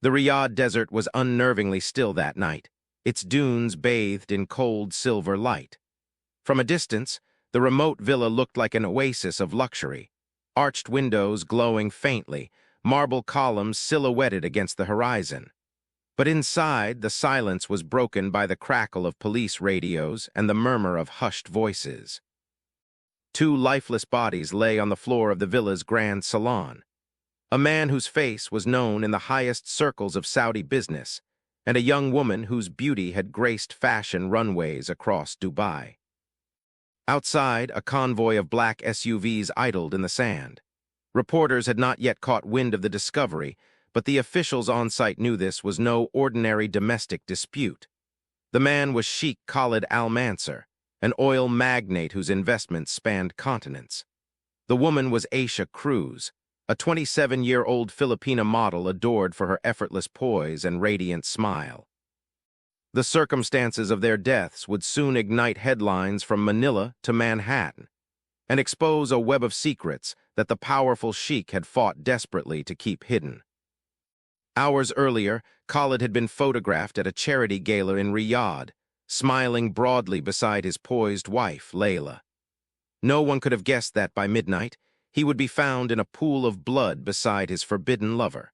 The Riyadh desert was unnervingly still that night, its dunes bathed in cold silver light. From a distance, the remote villa looked like an oasis of luxury, arched windows glowing faintly, marble columns silhouetted against the horizon. But inside, the silence was broken by the crackle of police radios and the murmur of hushed voices. Two lifeless bodies lay on the floor of the villa's grand salon. A man whose face was known in the highest circles of Saudi business, and a young woman whose beauty had graced fashion runways across Dubai. Outside, a convoy of black SUVs idled in the sand. Reporters had not yet caught wind of the discovery, but the officials on site knew this was no ordinary domestic dispute. The man was Sheikh Khalid Al-Mansour, an oil magnate whose investments spanned continents. The woman was Aisha Cruz, a 27-year-old Filipina model adored for her effortless poise and radiant smile. The circumstances of their deaths would soon ignite headlines from Manila to Manhattan and expose a web of secrets that the powerful Sheikh had fought desperately to keep hidden. Hours earlier, Khalid had been photographed at a charity gala in Riyadh, smiling broadly beside his poised wife, Layla. No one could have guessed that by midnight, he would be found in a pool of blood beside his forbidden lover.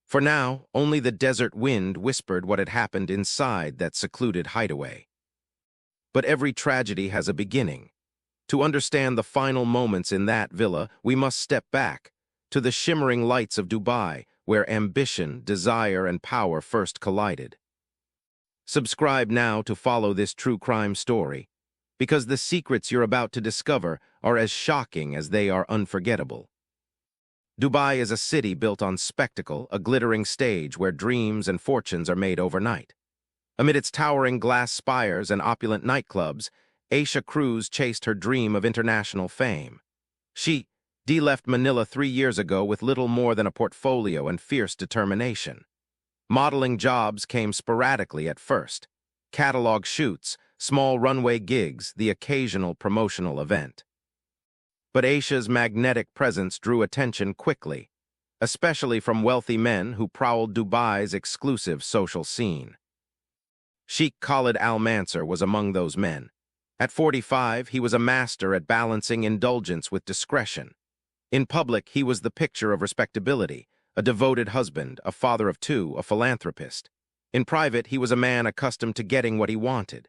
For now, only the desert wind whispered what had happened inside that secluded hideaway. But every tragedy has a beginning. To understand the final moments in that villa, we must step back to the shimmering lights of Dubai, where ambition, desire, and power first collided. Subscribe now to follow this true crime story, because the secrets you're about to discover are as shocking as they are unforgettable. Dubai is a city built on spectacle, a glittering stage where dreams and fortunes are made overnight. Amid its towering glass spires and opulent nightclubs, Aisha Cruz chased her dream of international fame. She left Manila 3 years ago with little more than a portfolio and fierce determination. Modeling jobs came sporadically at first. Catalog shoots, small runway gigs, the occasional promotional event. But Aisha's magnetic presence drew attention quickly, especially from wealthy men who prowled Dubai's exclusive social scene. Sheikh Khalid Al-Mansour was among those men. At 45, he was a master at balancing indulgence with discretion. In public, he was the picture of respectability, a devoted husband, a father of two, a philanthropist. In private, he was a man accustomed to getting what he wanted.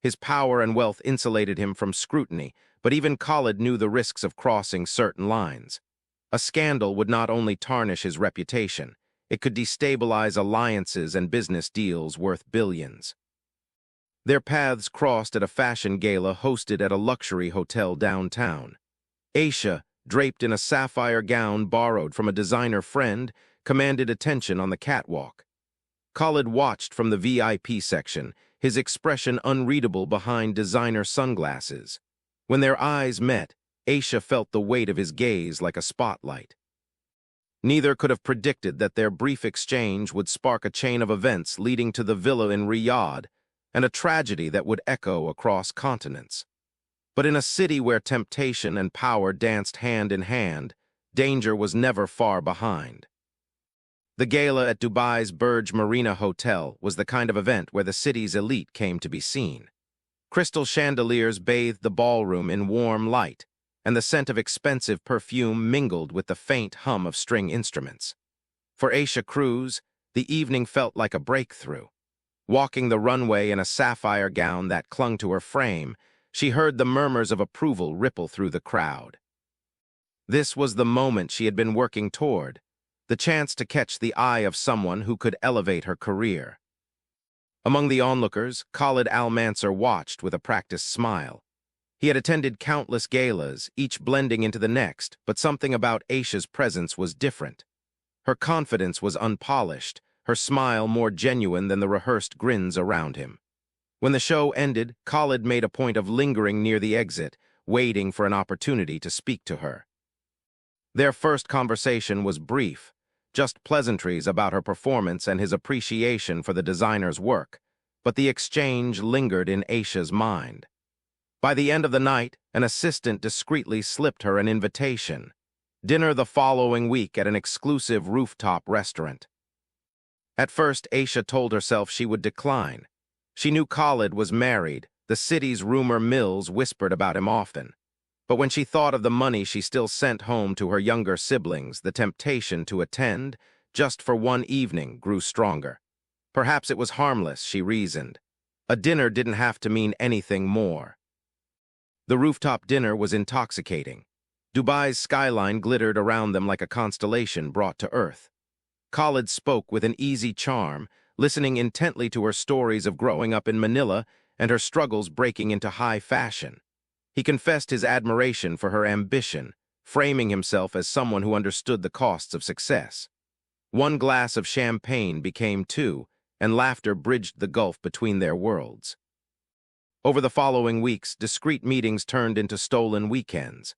His power and wealth insulated him from scrutiny, but even Khalid knew the risks of crossing certain lines. A scandal would not only tarnish his reputation, it could destabilize alliances and business deals worth billions. Their paths crossed at a fashion gala hosted at a luxury hotel downtown. Aisha, draped in a sapphire gown borrowed from a designer friend, commanded attention on the catwalk. Khalid watched from the VIP section, his expression unreadable behind designer sunglasses. When their eyes met, Aisha felt the weight of his gaze like a spotlight. Neither could have predicted that their brief exchange would spark a chain of events leading to the villa in Riyadh and a tragedy that would echo across continents. But in a city where temptation and power danced hand in hand, danger was never far behind. The gala at Dubai's Burj Marina Hotel was the kind of event where the city's elite came to be seen. Crystal chandeliers bathed the ballroom in warm light, and the scent of expensive perfume mingled with the faint hum of string instruments. For Aisha Cruz, the evening felt like a breakthrough. Walking the runway in a sapphire gown that clung to her frame, she heard the murmurs of approval ripple through the crowd. This was the moment she had been working toward, the chance to catch the eye of someone who could elevate her career. Among the onlookers, Khalid Al-Mansour watched with a practiced smile. He had attended countless galas, each blending into the next, but something about Aisha's presence was different. Her confidence was unpolished, her smile more genuine than the rehearsed grins around him. When the show ended, Khalid made a point of lingering near the exit, waiting for an opportunity to speak to her. Their first conversation was brief, just pleasantries about her performance and his appreciation for the designer's work, but the exchange lingered in Aisha's mind. By the end of the night, an assistant discreetly slipped her an invitation: dinner the following week at an exclusive rooftop restaurant. At first, Aisha told herself she would decline. She knew Khalid was married, the city's rumor mills whispered about him often. But when she thought of the money she still sent home to her younger siblings, the temptation to attend, just for one evening, grew stronger. Perhaps it was harmless, she reasoned. A dinner didn't have to mean anything more. The rooftop dinner was intoxicating. Dubai's skyline glittered around them like a constellation brought to earth. Khalid spoke with an easy charm, listening intently to her stories of growing up in Manila and her struggles breaking into high fashion. He confessed his admiration for her ambition, framing himself as someone who understood the costs of success. One glass of champagne became two, and laughter bridged the gulf between their worlds. Over the following weeks, discreet meetings turned into stolen weekends.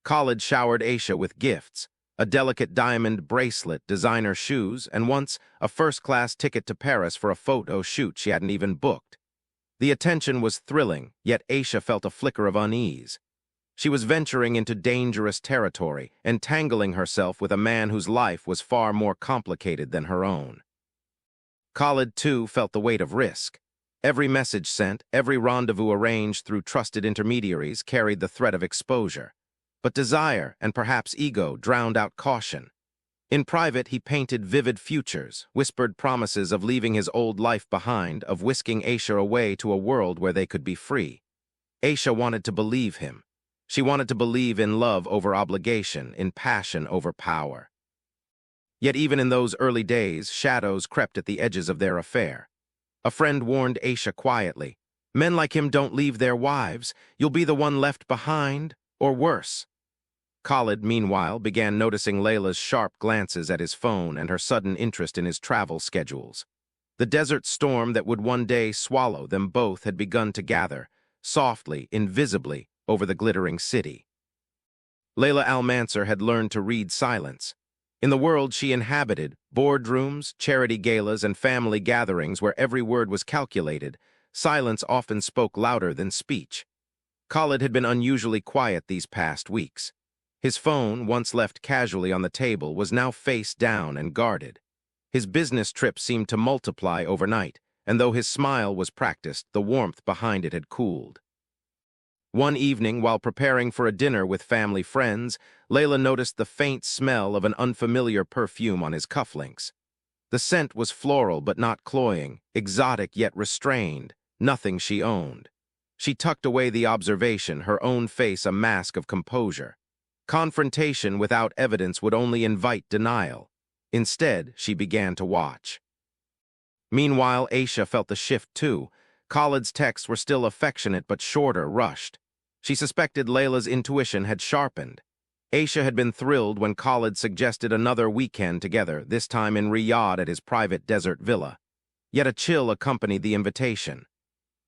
Khalid showered Aisha with gifts, a delicate diamond bracelet, designer shoes, and once a first-class ticket to Paris for a photo shoot she hadn't even booked. The attention was thrilling, yet Aisha felt a flicker of unease. She was venturing into dangerous territory, entangling herself with a man whose life was far more complicated than her own. Khalid, too, felt the weight of risk. Every message sent, every rendezvous arranged through trusted intermediaries carried the threat of exposure. But desire and perhaps ego drowned out caution. In private, he painted vivid futures, whispered promises of leaving his old life behind, of whisking Aisha away to a world where they could be free. Aisha wanted to believe him. She wanted to believe in love over obligation, in passion over power. Yet even in those early days, shadows crept at the edges of their affair. A friend warned Aisha quietly, "Men like him don't leave their wives. You'll be the one left behind, or worse." Khalid, meanwhile, began noticing Layla's sharp glances at his phone and her sudden interest in his travel schedules. The desert storm that would one day swallow them both had begun to gather, softly, invisibly, over the glittering city. Layla Al-Mansour had learned to read silence. In the world she inhabited, boardrooms, charity galas, and family gatherings where every word was calculated, silence often spoke louder than speech. Khalid had been unusually quiet these past weeks. His phone, once left casually on the table, was now face down and guarded. His business trip seemed to multiply overnight, and though his smile was practiced, the warmth behind it had cooled. One evening, while preparing for a dinner with family friends, Layla noticed the faint smell of an unfamiliar perfume on his cufflinks. The scent was floral but not cloying, exotic yet restrained, nothing she owned. She tucked away the observation, her own face a mask of composure. Confrontation without evidence would only invite denial. Instead, she began to watch. Meanwhile, Aisha felt the shift too. Khalid's texts were still affectionate but shorter, rushed. She suspected Layla's intuition had sharpened. Aisha had been thrilled when Khalid suggested another weekend together, this time in Riyadh at his private desert villa. Yet a chill accompanied the invitation.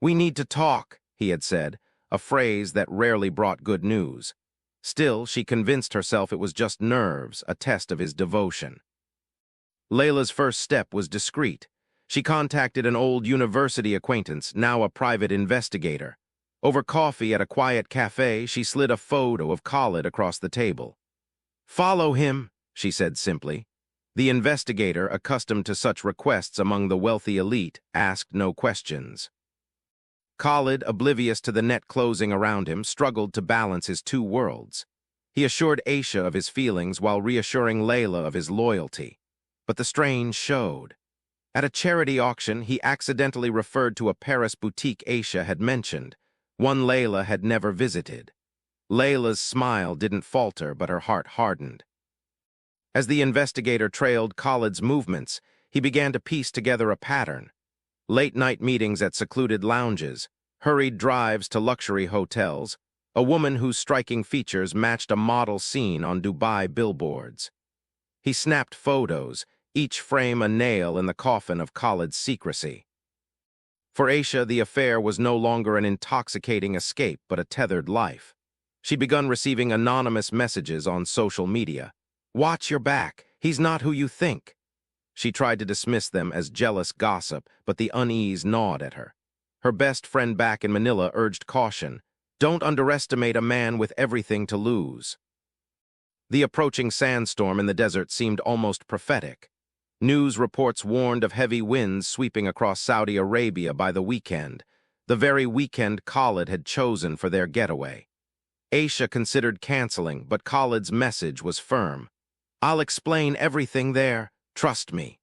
"We need to talk," he had said, a phrase that rarely brought good news. Still, she convinced herself it was just nerves, a test of his devotion. Layla's first step was discreet. She contacted an old university acquaintance, now a private investigator. Over coffee at a quiet cafe, she slid a photo of Khalid across the table. "Follow him," she said simply. The investigator, accustomed to such requests among the wealthy elite, asked no questions. Khalid, oblivious to the net closing around him, struggled to balance his two worlds. He assured Aisha of his feelings while reassuring Layla of his loyalty. But the strain showed. At a charity auction, he accidentally referred to a Paris boutique Aisha had mentioned, one Layla had never visited. Layla's smile didn't falter, but her heart hardened. As the investigator trailed Khalid's movements, he began to piece together a pattern. Late-night meetings at secluded lounges, hurried drives to luxury hotels, a woman whose striking features matched a model scene on Dubai billboards. He snapped photos, each frame a nail in the coffin of Khalid's secrecy. For Aisha, the affair was no longer an intoxicating escape, but a tethered life. She'd begun receiving anonymous messages on social media. "Watch your back. He's not who you think." She tried to dismiss them as jealous gossip, but the unease gnawed at her. Her best friend back in Manila urged caution. Don't underestimate a man with everything to lose. The approaching sandstorm in the desert seemed almost prophetic. News reports warned of heavy winds sweeping across Saudi Arabia by the weekend, the very weekend Khalid had chosen for their getaway. Aisha considered canceling, but Khalid's message was firm. "I'll explain everything there, trust me."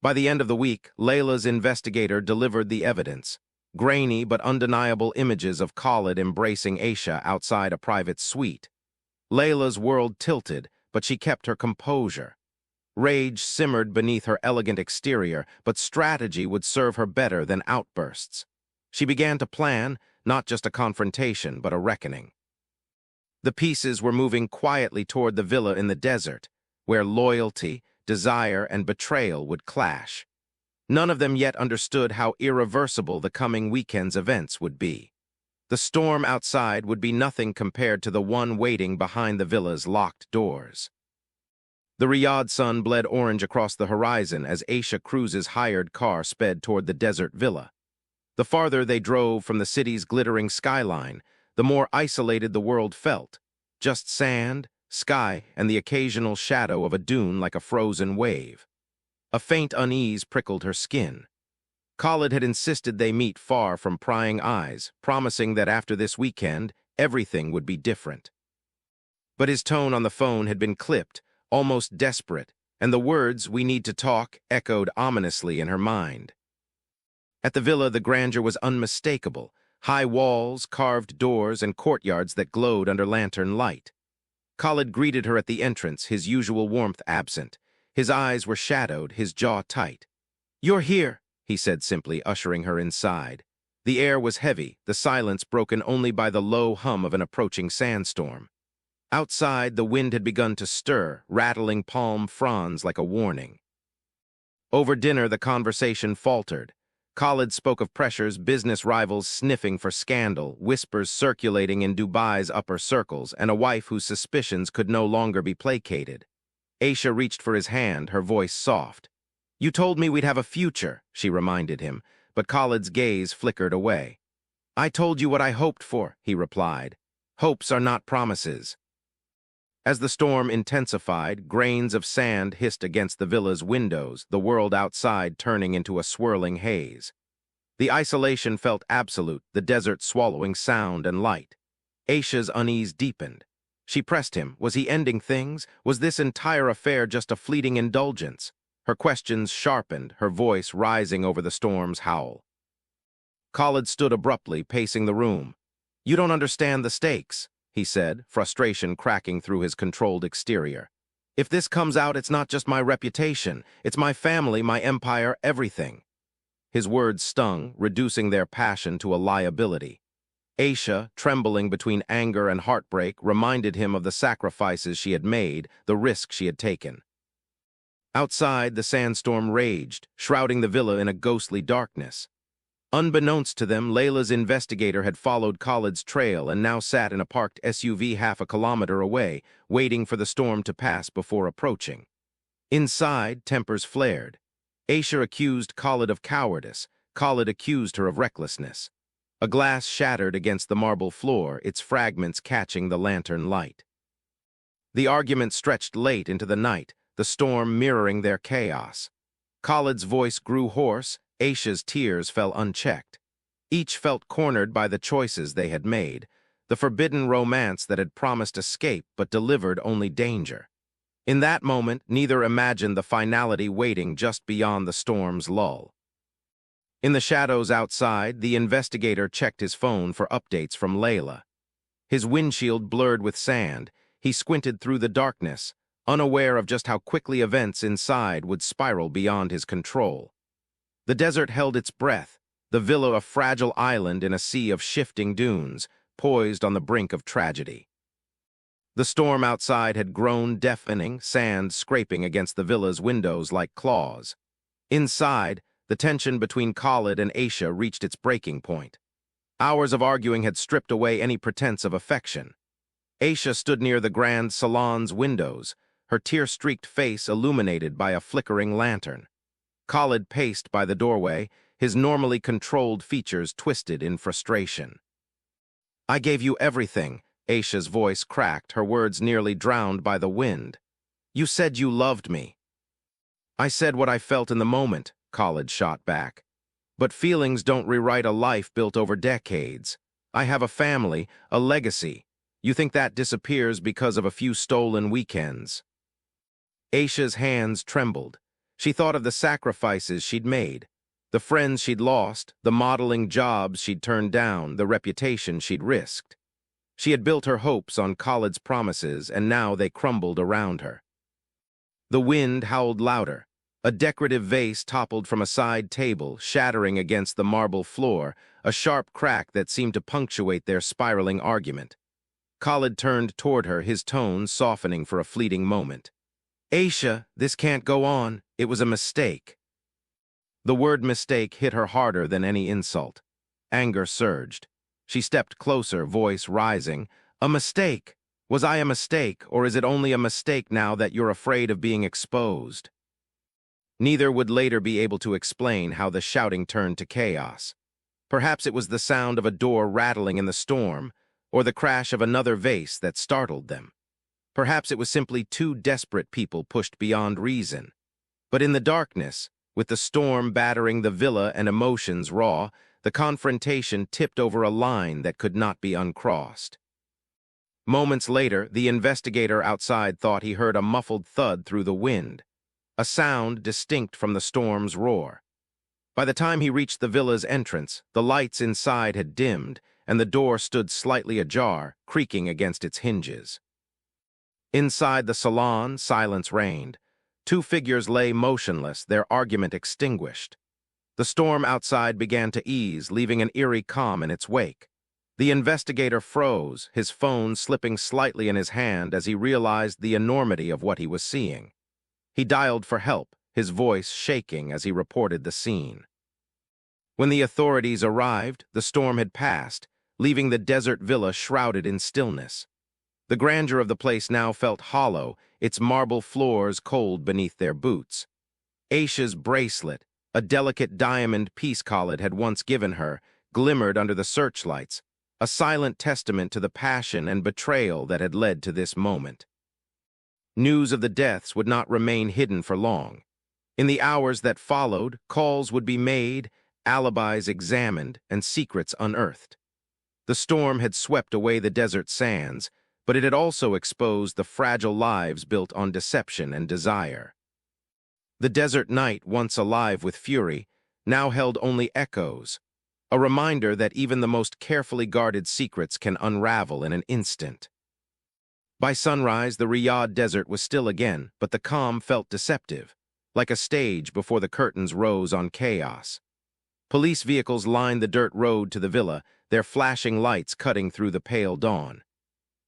By the end of the week, Layla's investigator delivered the evidence. Grainy but undeniable images of Khalid embracing Aisha outside a private suite. Layla's world tilted, but she kept her composure. Rage simmered beneath her elegant exterior, but strategy would serve her better than outbursts. She began to plan, not just a confrontation, but a reckoning. The pieces were moving quietly toward the villa in the desert, where loyalty, desire, and betrayal would clash. None of them yet understood how irreversible the coming weekend's events would be. The storm outside would be nothing compared to the one waiting behind the villa's locked doors. The Riyadh sun bled orange across the horizon as Aisha Cruz's hired car sped toward the desert villa. The farther they drove from the city's glittering skyline, the more isolated the world felt. Just sand, sky, and the occasional shadow of a dune like a frozen wave. A faint unease prickled her skin. Khalid had insisted they meet far from prying eyes, promising that after this weekend, everything would be different. But his tone on the phone had been clipped, almost desperate, and the words, "we need to talk," echoed ominously in her mind. At the villa, the grandeur was unmistakable. High walls, carved doors, and courtyards that glowed under lantern light. Khalid greeted her at the entrance, his usual warmth absent. His eyes were shadowed, his jaw tight. "You're here," he said simply, ushering her inside. The air was heavy, the silence broken only by the low hum of an approaching sandstorm. Outside, the wind had begun to stir, rattling palm fronds like a warning. Over dinner, the conversation faltered. Khalid spoke of pressures, business rivals sniffing for scandal, whispers circulating in Dubai's upper circles, and a wife whose suspicions could no longer be placated. Aisha reached for his hand, her voice soft. "You told me we'd have a future," she reminded him, but Khalid's gaze flickered away. "I told you what I hoped for," he replied. "Hopes are not promises." As the storm intensified, grains of sand hissed against the villa's windows, the world outside turning into a swirling haze. The isolation felt absolute, the desert swallowing sound and light. Aisha's unease deepened. She pressed him. Was he ending things? Was this entire affair just a fleeting indulgence? Her questions sharpened, her voice rising over the storm's howl. Khalid stood abruptly, pacing the room. "You don't understand the stakes," he said, frustration cracking through his controlled exterior. "If this comes out, it's not just my reputation. It's my family, my empire, everything." His words stung, reducing their passion to a liability. Aisha, trembling between anger and heartbreak, reminded him of the sacrifices she had made, the risk she had taken. Outside, the sandstorm raged, shrouding the villa in a ghostly darkness. Unbeknownst to them, Layla's investigator had followed Khalid's trail and now sat in a parked SUV half a kilometer away, waiting for the storm to pass before approaching. Inside, tempers flared. Aisha accused Khalid of cowardice. Khalid accused her of recklessness. A glass shattered against the marble floor, its fragments catching the lantern light. The argument stretched late into the night, the storm mirroring their chaos. Khalid's voice grew hoarse, Aisha's tears fell unchecked. Each felt cornered by the choices they had made, the forbidden romance that had promised escape but delivered only danger. In that moment, neither imagined the finality waiting just beyond the storm's lull. In the shadows outside, the investigator checked his phone for updates from Layla. His windshield blurred with sand, he squinted through the darkness, unaware of just how quickly events inside would spiral beyond his control. The desert held its breath, the villa a fragile island in a sea of shifting dunes, poised on the brink of tragedy. The storm outside had grown deafening, sand scraping against the villa's windows like claws. Inside, the tension between Khalid and Aisha reached its breaking point. Hours of arguing had stripped away any pretense of affection. Aisha stood near the grand salon's windows, her tear-streaked face illuminated by a flickering lantern. Khalid paced by the doorway, his normally controlled features twisted in frustration. "I gave you everything," Aisha's voice cracked, her words nearly drowned by the wind. "You said you loved me." I said what I felt in the moment, Khalid shot back. But feelings don't rewrite a life built over decades. I have a family, a legacy. You think that disappears because of a few stolen weekends? Aisha's hands trembled. She thought of the sacrifices she'd made, the friends she'd lost, the modeling jobs she'd turned down, the reputation she'd risked. She had built her hopes on Khalid's promises, and now they crumbled around her. The wind howled louder. A decorative vase toppled from a side table, shattering against the marble floor, a sharp crack that seemed to punctuate their spiraling argument. Khalid turned toward her, his tone softening for a fleeting moment. Aisha, this can't go on. It was a mistake. The word mistake hit her harder than any insult. Anger surged. She stepped closer, voice rising. A mistake? Was I a mistake, or is it only a mistake now that you're afraid of being exposed? Neither would later be able to explain how the shouting turned to chaos. Perhaps it was the sound of a door rattling in the storm, or the crash of another vase that startled them. Perhaps it was simply two desperate people pushed beyond reason. But in the darkness, with the storm battering the villa and emotions raw, the confrontation tipped over a line that could not be uncrossed. Moments later, the investigator outside thought he heard a muffled thud through the wind, a sound distinct from the storm's roar. By the time he reached the villa's entrance, the lights inside had dimmed, and the door stood slightly ajar, creaking against its hinges. Inside the salon, silence reigned. Two figures lay motionless, their argument extinguished. The storm outside began to ease, leaving an eerie calm in its wake. The investigator froze, his phone slipping slightly in his hand as he realized the enormity of what he was seeing. He dialed for help, his voice shaking as he reported the scene. When the authorities arrived, the storm had passed, leaving the desert villa shrouded in stillness. The grandeur of the place now felt hollow, its marble floors cold beneath their boots. Aisha's bracelet, a delicate diamond piece Khalid had once given her, glimmered under the searchlights, a silent testament to the passion and betrayal that had led to this moment. News of the deaths would not remain hidden for long. In the hours that followed, calls would be made, alibis examined, and secrets unearthed. The storm had swept away the desert sands, but it had also exposed the fragile lives built on deception and desire. The desert night, once alive with fury, now held only echoes, a reminder that even the most carefully guarded secrets can unravel in an instant. By sunrise, the Riyadh desert was still again, but the calm felt deceptive, like a stage before the curtains rose on chaos. Police vehicles lined the dirt road to the villa, their flashing lights cutting through the pale dawn.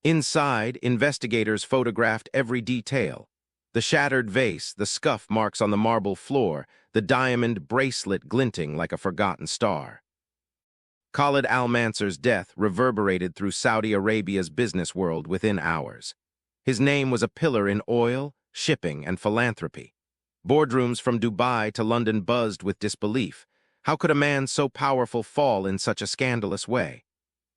Inside, investigators photographed every detail. The shattered vase, the scuff marks on the marble floor, the diamond bracelet glinting like a forgotten star. Khalid Al-Mansour's death reverberated through Saudi Arabia's business world within hours. His name was a pillar in oil, shipping, and philanthropy. Boardrooms from Dubai to London buzzed with disbelief. How could a man so powerful fall in such a scandalous way?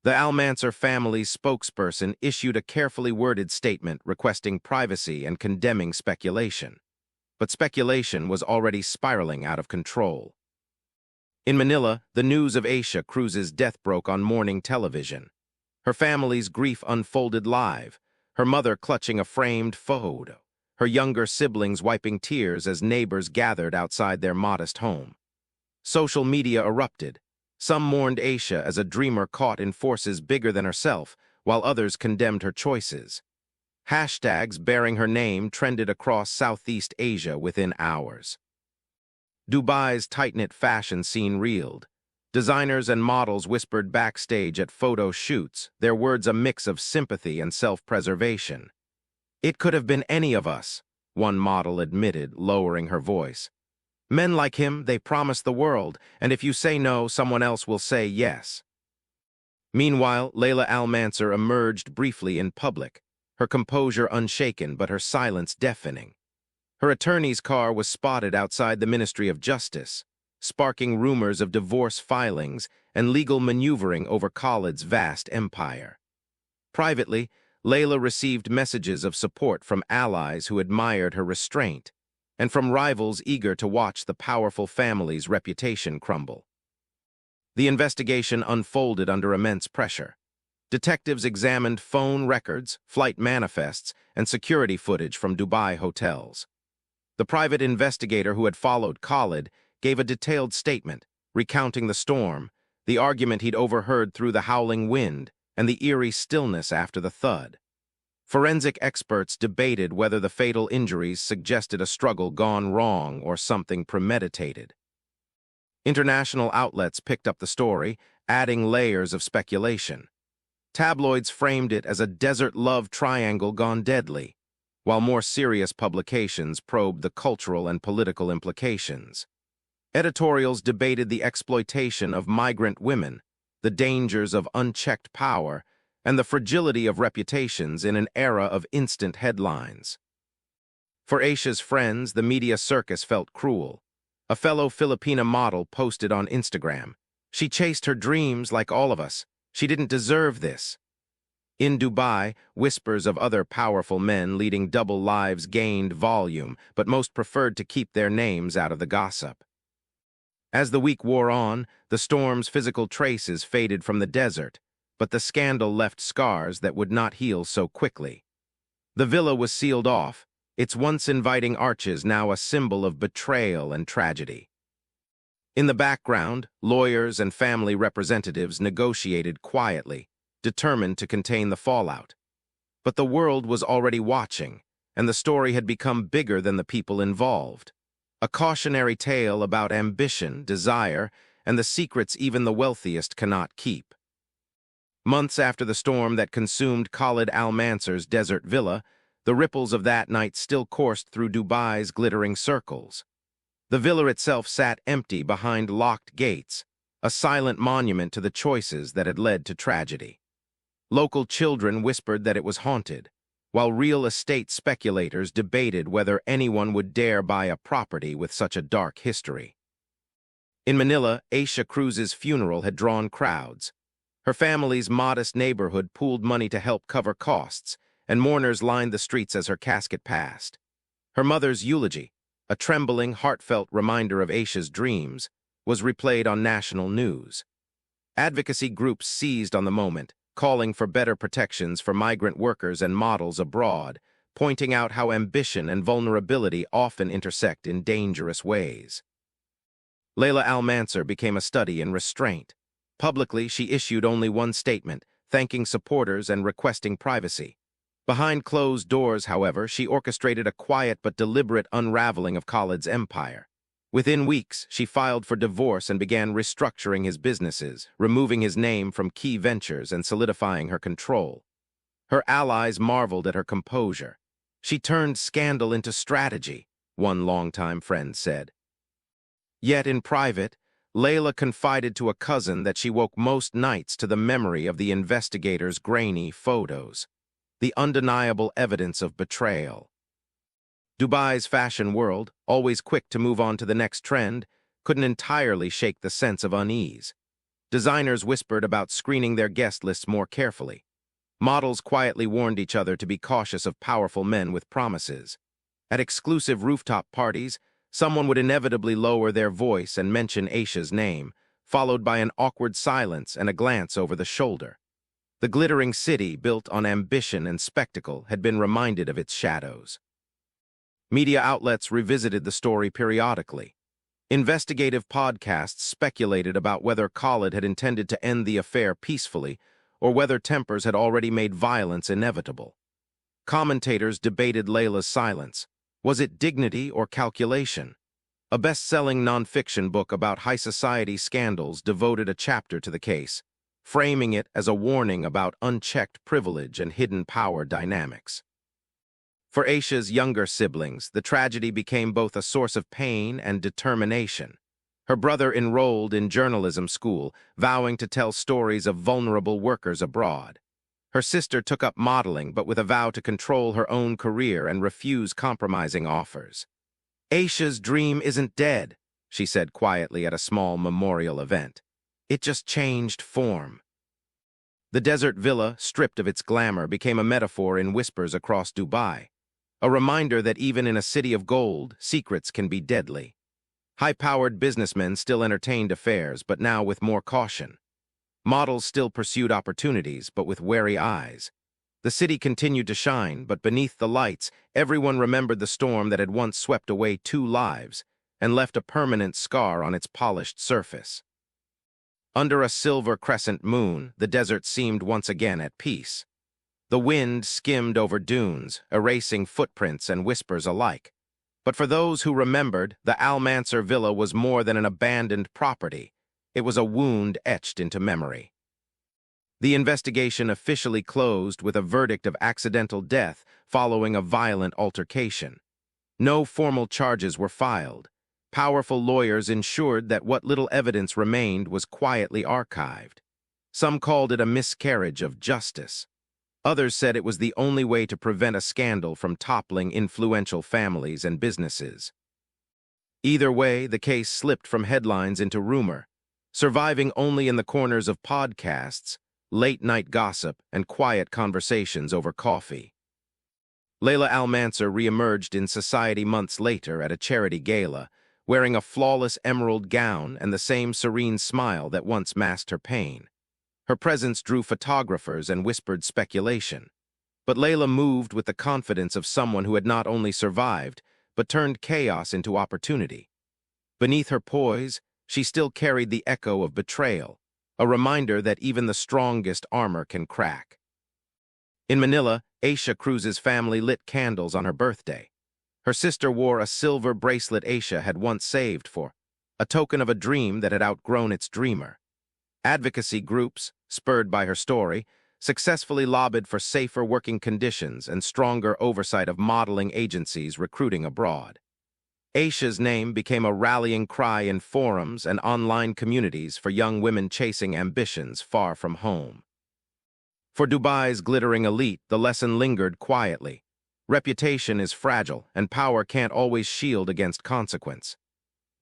The Al-Mansour family's spokesperson issued a carefully worded statement requesting privacy and condemning speculation. But speculation was already spiraling out of control. In Manila, the news of Aisha Cruz's death broke on morning television. Her family's grief unfolded live, her mother clutching a framed photo, her younger siblings wiping tears as neighbors gathered outside their modest home. Social media erupted. Some mourned Aisha as a dreamer caught in forces bigger than herself, while others condemned her choices. Hashtags bearing her name trended across Southeast Asia within hours. Dubai's tight-knit fashion scene reeled. Designers and models whispered backstage at photo shoots, their words a mix of sympathy and self-preservation. "It could have been any of us," one model admitted, lowering her voice. "Men like him, they promise the world, and if you say no, someone else will say yes." Meanwhile, Layla Al-Mansour emerged briefly in public, her composure unshaken but her silence deafening. Her attorney's car was spotted outside the Ministry of Justice, sparking rumors of divorce filings and legal maneuvering over Khalid's vast empire. Privately, Layla received messages of support from allies who admired her restraint, and from rivals eager to watch the powerful family's reputation crumble. The investigation unfolded under immense pressure. Detectives examined phone records, flight manifests, and security footage from Dubai hotels. The private investigator who had followed Khalid gave a detailed statement, recounting the storm, the argument he'd overheard through the howling wind, and the eerie stillness after the thud. Forensic experts debated whether the fatal injuries suggested a struggle gone wrong or something premeditated. International outlets picked up the story, adding layers of speculation. Tabloids framed it as a desert love triangle gone deadly, while more serious publications probed the cultural and political implications. Editorials debated the exploitation of migrant women, the dangers of unchecked power, and the fragility of reputations in an era of instant headlines. For Aisha's friends, the media circus felt cruel. A fellow Filipina model posted on Instagram, "She chased her dreams like all of us. She didn't deserve this." In Dubai, whispers of other powerful men leading double lives gained volume, but most preferred to keep their names out of the gossip. As the week wore on, the storm's physical traces faded from the desert, but the scandal left scars that would not heal so quickly. The villa was sealed off, its once inviting arches now a symbol of betrayal and tragedy. In the background, lawyers and family representatives negotiated quietly, determined to contain the fallout. But the world was already watching, and the story had become bigger than the people involved. A cautionary tale about ambition, desire, and the secrets even the wealthiest cannot keep. Months after the storm that consumed Khalid Al-Mansour's desert villa, the ripples of that night still coursed through Dubai's glittering circles. The villa itself sat empty behind locked gates, a silent monument to the choices that had led to tragedy. Local children whispered that it was haunted, while real estate speculators debated whether anyone would dare buy a property with such a dark history. In Manila, Aisha Cruz's funeral had drawn crowds. Her family's modest neighborhood pooled money to help cover costs, and mourners lined the streets as her casket passed. Her mother's eulogy, a trembling, heartfelt reminder of Aisha's dreams, was replayed on national news. Advocacy groups seized on the moment, calling for better protections for migrant workers and models abroad, pointing out how ambition and vulnerability often intersect in dangerous ways. Layla Al-Mansour became a study in restraint. Publicly, she issued only one statement, thanking supporters and requesting privacy. Behind closed doors, however, she orchestrated a quiet but deliberate unraveling of Khalid's empire. Within weeks, she filed for divorce and began restructuring his businesses, removing his name from key ventures and solidifying her control. Her allies marveled at her composure. She turned scandal into strategy, one longtime friend said. Yet in private, Layla confided to a cousin that she woke most nights to the memory of the investigator's grainy photos, the undeniable evidence of betrayal. Dubai's fashion world, always quick to move on to the next trend, couldn't entirely shake the sense of unease. Designers whispered about screening their guest lists more carefully. Models quietly warned each other to be cautious of powerful men with promises. At exclusive rooftop parties, someone would inevitably lower their voice and mention Aisha's name, followed by an awkward silence and a glance over the shoulder. The glittering city, built on ambition and spectacle, had been reminded of its shadows. Media outlets revisited the story periodically. Investigative podcasts speculated about whether Khalid had intended to end the affair peacefully or whether tempers had already made violence inevitable. Commentators debated Layla's silence. Was it dignity or calculation? A best-selling nonfiction book about high society scandals devoted a chapter to the case, framing it as a warning about unchecked privilege and hidden power dynamics. For Aisha's younger siblings, the tragedy became both a source of pain and determination. Her brother enrolled in journalism school, vowing to tell stories of vulnerable workers abroad. Her sister took up modeling, but with a vow to control her own career and refuse compromising offers. "Aisha's dream isn't dead," she said quietly at a small memorial event. "It just changed form." The desert villa, stripped of its glamour, became a metaphor in whispers across Dubai. A reminder that even in a city of gold, secrets can be deadly. High-powered businessmen still entertained affairs, but now with more caution. Models still pursued opportunities, but with wary eyes. The city continued to shine, but beneath the lights, everyone remembered the storm that had once swept away 2 lives and left a permanent scar on its polished surface. Under a silver crescent moon, the desert seemed once again at peace. The wind skimmed over dunes, erasing footprints and whispers alike. But for those who remembered, the Al-Mansour villa was more than an abandoned property. It was a wound etched into memory. The investigation officially closed with a verdict of accidental death following a violent altercation. No formal charges were filed. Powerful lawyers ensured that what little evidence remained was quietly archived. Some called it a miscarriage of justice. Others said it was the only way to prevent a scandal from toppling influential families and businesses. Either way, the case slipped from headlines into rumor, surviving only in the corners of podcasts, late-night gossip, and quiet conversations over coffee. Layla Al-Mansour re-emerged in society months later at a charity gala, wearing a flawless emerald gown and the same serene smile that once masked her pain. Her presence drew photographers and whispered speculation. But Layla moved with the confidence of someone who had not only survived, but turned chaos into opportunity. Beneath her poise, she still carried the echo of betrayal, a reminder that even the strongest armor can crack. In Manila, Aisha Cruz's family lit candles on her birthday. Her sister wore a silver bracelet Aisha had once saved for, a token of a dream that had outgrown its dreamer. Advocacy groups, spurred by her story, successfully lobbied for safer working conditions and stronger oversight of modeling agencies recruiting abroad. Aisha's name became a rallying cry in forums and online communities for young women chasing ambitions far from home. For Dubai's glittering elite, the lesson lingered quietly. Reputation is fragile, and power can't always shield against consequence.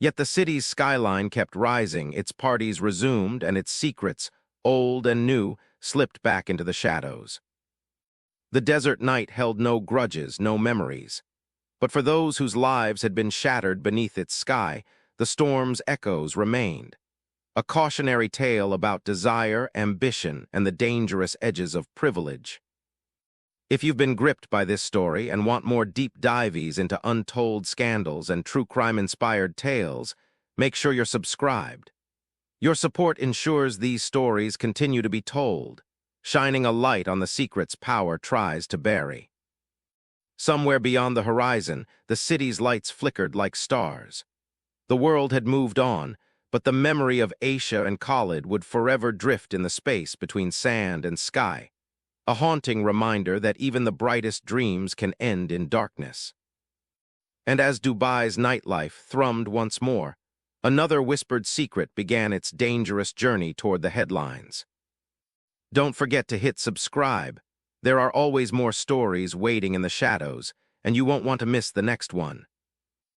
Yet the city's skyline kept rising, its parties resumed, and its secrets, old and new, slipped back into the shadows. The desert night held no grudges, no memories. But for those whose lives had been shattered beneath its sky, the storm's echoes remained. A cautionary tale about desire, ambition, and the dangerous edges of privilege. If you've been gripped by this story and want more deep dives into untold scandals and true crime-inspired tales, make sure you're subscribed. Your support ensures these stories continue to be told, shining a light on the secrets power tries to bury. Somewhere beyond the horizon, the city's lights flickered like stars. The world had moved on, but the memory of Aisha and Khalid would forever drift in the space between sand and sky, a haunting reminder that even the brightest dreams can end in darkness. And as Dubai's nightlife thrummed once more, another whispered secret began its dangerous journey toward the headlines. Don't forget to hit subscribe. There are always more stories waiting in the shadows, and you won't want to miss the next one.